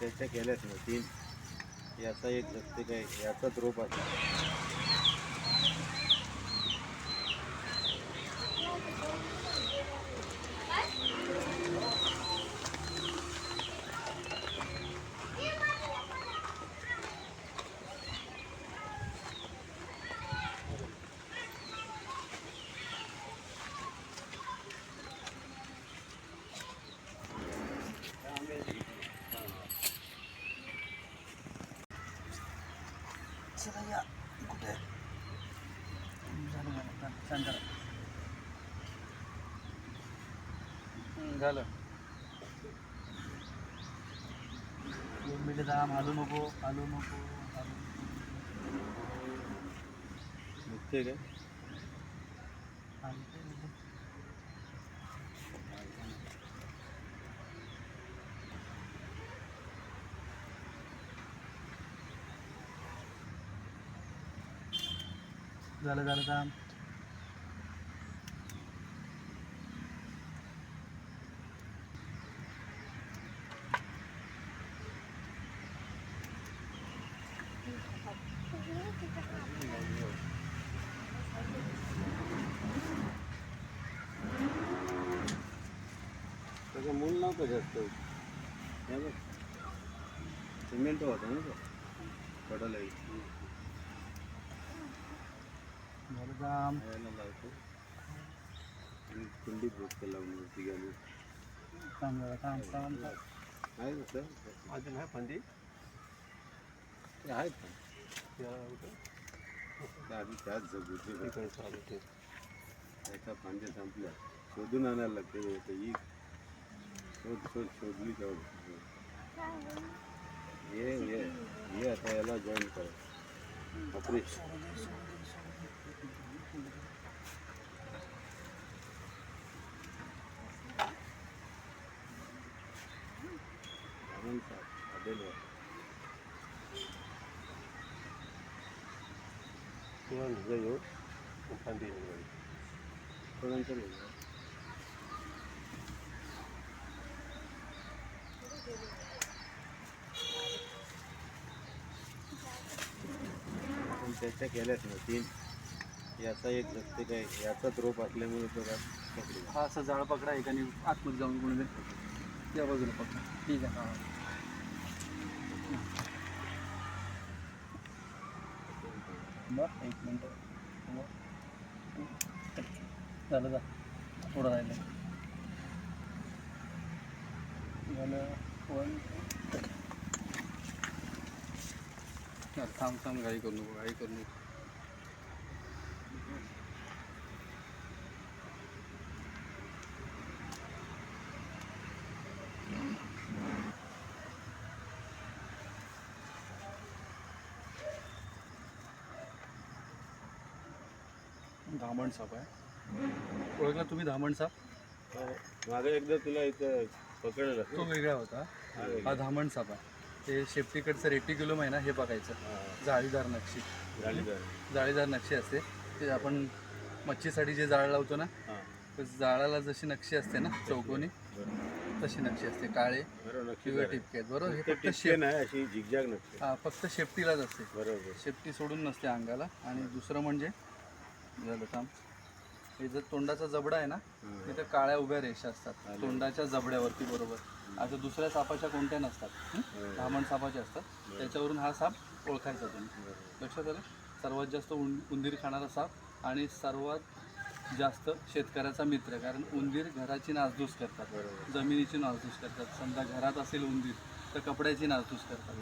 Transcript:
त्याच्या केल्याच ना 3 याचा एक जगते काय याचाच रोप असतो. कुठे झालं 2 मिनिट थांब. हलू नको हलू नको निघते काय झालं झालं थांब. त्याचं मूल नव्हतं जास्त हे बघ सिमेंट होतं ना तो कडलाही झालं थांब. यायला लावतो आणि कुंडी बोट लावून वरती घालून थांब जरा थांब थांब. आहे ना सर अजून आहे फांदी ते आहेत का त्या आधी त्याच जगूचे चालू ते त्याच्या फांद्या संपल्या शोधून आणायला लागते तर ही शोधली तेवढं ये आता याला जॉईन कर ऑपरेशन किंवा येऊ फांदी निघाली कोणाचं नाही आपण त्याच्या केल्याच ना 3 याचा एक जगते काय याचाच रोप असल्यामुळे तो पकडला हा असं जाळ पकडा एकाने आतमध्ये जाऊन कोणी या बाजूला पकडा. ठीक आहे. हां बरं 1 मिनटं झालं जा थोडं राहिलं झालं 1 थांब थांब घाई करू नको घाई करू नको धामण साप आहे. ओळखला तुम्ही धामण साप? मागे एकदा तुला इथं पकडलं तो वेगळा होता. हा धामण साप आहे. ते शेपटीकडचं रेटिक्युलम आहे ना हे बघायचं. जाळीदार नक्षी जाळीदार नक्षी असते ते आपण मच्छीसाठी जे जाळ लावतो ना तर जाळाला जशी नक्षी असते ना चौकोनी तशी नक्षी असते. काळे किंवा टिपके आहेत बरोबर. हे फक्त नाही अशी झिगझॅग नसते. हा फक्त शेपटीलाच असते. बरोबर शेपटी सोडून नसते अंगाला. आणि दुसरं म्हणजे झालं थांब. हे जर तोंडाचा जबडा आहे ना तिथं काळ्या उभ्या रेषा असतात तोंडाच्या जबड्यावरती बरोबर. आता दुसऱ्या सापाच्या कोणत्या नसतात धामण सापाच्या असतात. त्याच्यावरून हा साप ओळखायचा तुम्ही. लक्षात आलं. सर्वात जास्त उंदीर खाणारा साप आणि सर्वात जास्त शेतकऱ्याचा मित्र. कारण उंदीर घराची नासधूस करतात जमिनीची नासधूस करतात. समजा घरात असेल उंदीर तर कपड्याची नासधूस करतात.